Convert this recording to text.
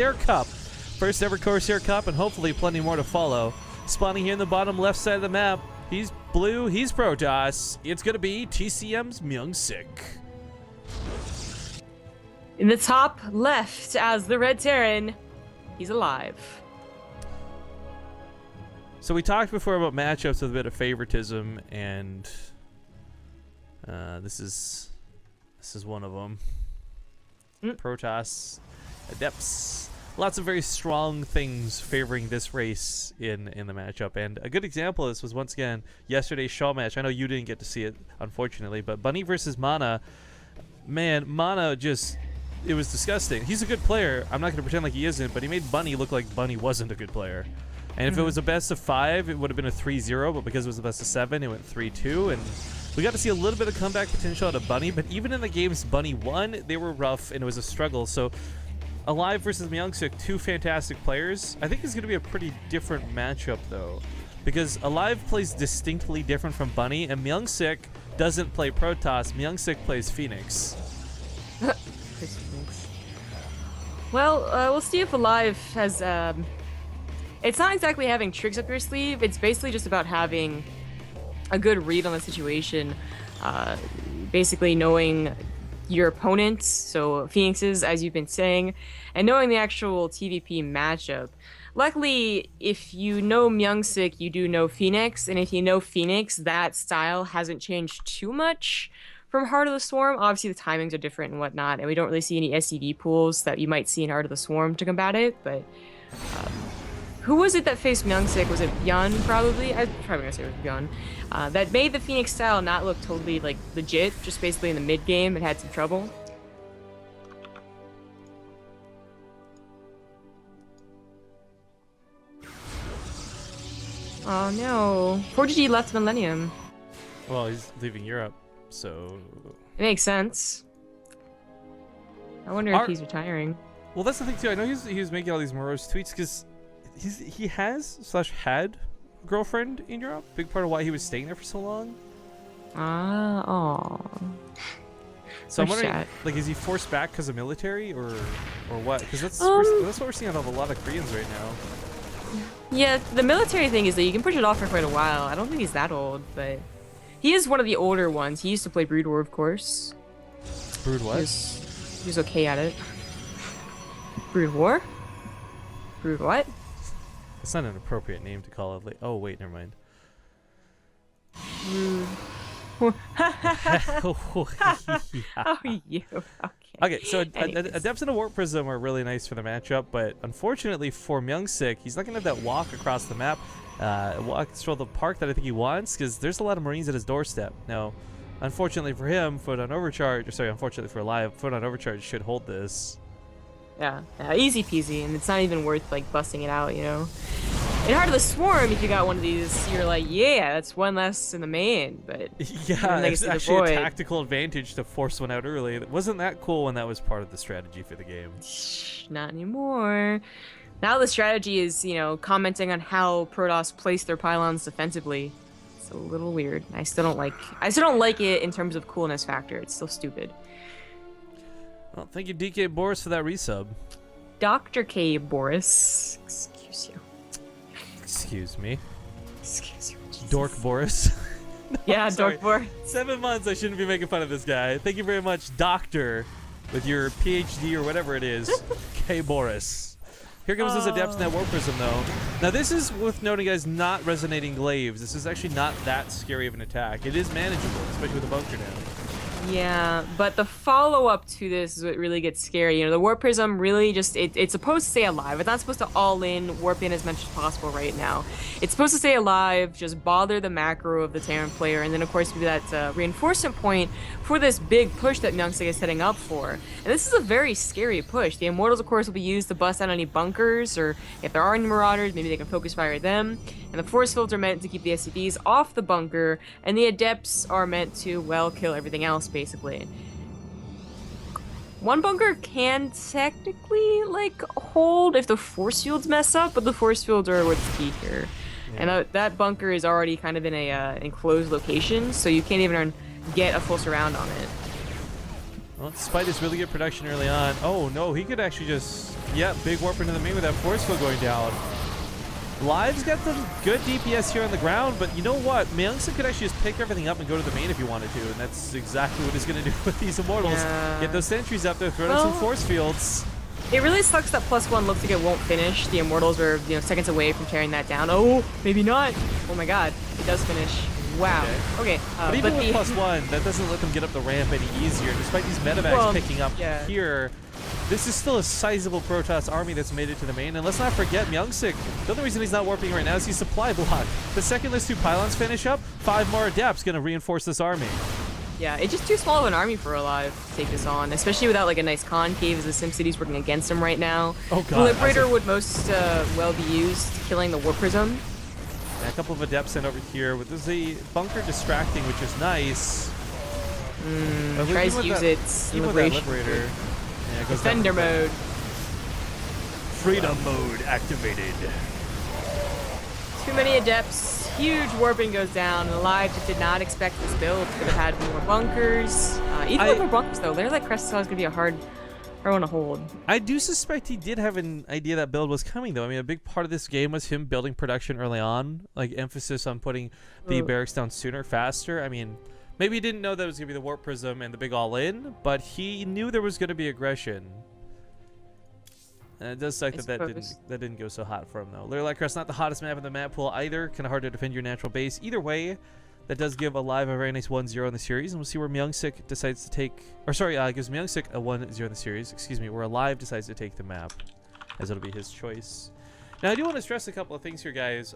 Corsair Cup. First ever Corsair Cup, and hopefully plenty more to follow. Spawning here in the bottom left side of the map. He's blue, he's Protoss. It's gonna be TCM's MyuNgSiK. In the top left, as the Red Terran, he's aLive. So we talked before about matchups with a bit of favoritism, and this is one of them. Protoss, Adepts. Lots of very strong things favoring this race in the matchup, and a good example of this was once again yesterday's Shaw match. I know you didn't get to see it, unfortunately, but Bunny versus Mana. Man, Mana just, it was disgusting. He's a good player. I'm not going to pretend like he isn't, but he made Bunny look like Bunny wasn't a good player. And if it was a best of 5, it would have been a 3-0, but because it was a best of 7, it went 3-2, and we got to see a little bit of comeback potential out of Bunny, but even in the games Bunny won, they were rough, and it was a struggle. So aLive versus MyuNgSiK, two fantastic players. I think it's going to be a pretty different matchup, though, because aLive plays distinctly different from Bunny, and MyuNgSiK doesn't play Protoss. MyuNgSiK plays Phoenix. Well, we'll see if aLive has... It's not exactly having tricks up your sleeve. It's basically just about having a good read on the situation. Basically knowing your opponents, so Phoenix's, as you've been saying, and knowing the actual TVP matchup. Luckily, if you know MyuNgSiK, you do know Phoenix, and if you know Phoenix, that style hasn't changed too much from Heart of the Swarm. Obviously, the timings are different and whatnot, and we don't really see any SCV pools that you might see in Heart of the Swarm to combat it, but... who was it that faced MyuNgSiK? Was it Bjorn, probably? I'm probably gonna say it was Bjorn. That made the Phoenix style not look totally, like, legit, just basically in the mid-game it had some trouble. Oh no. 4GG left Millennium. Well, he's leaving Europe, so... It makes sense. I wonder if he's retiring. Well, that's the thing, too. I know he was making all these morose tweets, because he has/had a girlfriend in Europe. Big part of why he was staying there for so long. So I'm wondering, like, is he forced back because of military, or what? Because that's what we're seeing out of a lot of Koreans right now. Yeah, the military thing is that you can push it off for quite a while. I don't think he's that old, but he is one of the older ones. He used to play Brood War, of course. Brood what? He was okay at it. Brood War? Brood what? It's not an appropriate name to call it. Oh, wait, never mind. Oh, you. Okay, so Adepts and a Warp Prism are really nice for the matchup, but unfortunately for MyuNgSiK, he's not going to have that walk across the map, walk through the park that I think he wants, because there's a lot of Marines at his doorstep. Now, unfortunately for him, unfortunately for aLive, Foot on Overcharge should hold this. Yeah, easy peasy, and it's not even worth, like, busting it out, you know? In Heart of the Swarm, if you got one of these, you're like, yeah, that's one less in the main, but... yeah, it's actually a tactical advantage to force one out early. It wasn't that cool when that was part of the strategy for the game. Not anymore. Now the strategy is, you know, commenting on how Protoss place their pylons defensively. It's a little weird. I still don't like it in terms of coolness factor. It's still stupid. Well, thank you, DK Boris, for that resub. Dr. K. Boris. Excuse you. Excuse me. Excuse you. Jesus. Dork Boris. No, yeah, Dork Boris. 7 months, I shouldn't be making fun of this guy. Thank you very much, Doctor, with your PhD or whatever it is, K. Boris. Here comes this Adepts Net Warp Prism, though. Now, this is worth noting, guys, not resonating glaives. This is actually not that scary of an attack. It is manageable, especially with a bunker now. Yeah, but the follow-up to this is what really gets scary. You know, the Warp Prism really just, it's supposed to stay alive. It's not supposed to all-in, warp in as much as possible right now. It's supposed to stay alive, just bother the macro of the Terran player, and then, of course, be that reinforcement point for this big push that MyuNgSiK is setting up for. And this is a very scary push. The Immortals, of course, will be used to bust out any bunkers, or if there are any Marauders, maybe they can focus fire them. And the Force Fields are meant to keep the SCVs off the bunker, and the Adepts are meant to, well, kill everything else, basically. One bunker can technically, like, hold if the Force Fields mess up, but the Force Fields are what's key here. Yeah. And that bunker is already kind of in a enclosed location, so you can't even get a full surround on it. Well, despite his really good production early on. Oh no, he could actually just, yeah, big warp into the main with that force field going down. Live's got some good DPS here on the ground, but you know what? MyuNgSiK could actually just pick everything up and go to the main if he wanted to, and that's exactly what he's going to do with these Immortals. Yeah. Get those sentries up there, throw down some force fields. It really sucks that +1 looks like it won't finish. The Immortals are, seconds away from tearing that down. Oh, maybe not. Oh my god, it does finish. Wow. Okay. But even with +1, that doesn't let them get up the ramp any easier. Despite these medevacs picking up here, this is still a sizable Protoss army that's made it to the main. And let's not forget, MyuNgSiK, the only reason he's not warping right now is he's supply block. The second those 2 pylons finish up, 5 more Adepts going to reinforce this army. Yeah, it's just too small of an army for aLive to take this on, especially without like a nice concave as the SimCity's working against him right now. Oh god. The Liberator would most well be used killing the Warp Prism. And a couple of Adepts sent over here. There's a bunker distracting, which is nice. Tries to use its Liberation. Liberator. Yeah, it goes Defender mode. Freedom mode activated. Too many Adepts. Huge warping goes down. And aLive just did not expect this build. Could have had more bunkers. Even with more bunkers, though, Lair like Crest is going to be a hard one to hold. I do suspect he did have an idea that build was coming, though. I mean, a big part of this game was him building production early on, like emphasis on putting the barracks down sooner, faster. I mean, maybe he didn't know that it was going to be the Warp Prism and the big all-in, but he knew there was going to be aggression. And it does suck that that didn't go so hot for him, though. Lair like Crest, not the hottest map in the map pool either. Kind of hard to defend your natural base. Either way, that does give aLive a very nice 1-0 in the series, and we'll see where MyuNgSiK decides to take, or sorry, gives MyuNgSiK a 1-0 in the series, excuse me, where aLive decides to take the map, as it'll be his choice. Now, I do want to stress a couple of things here, guys.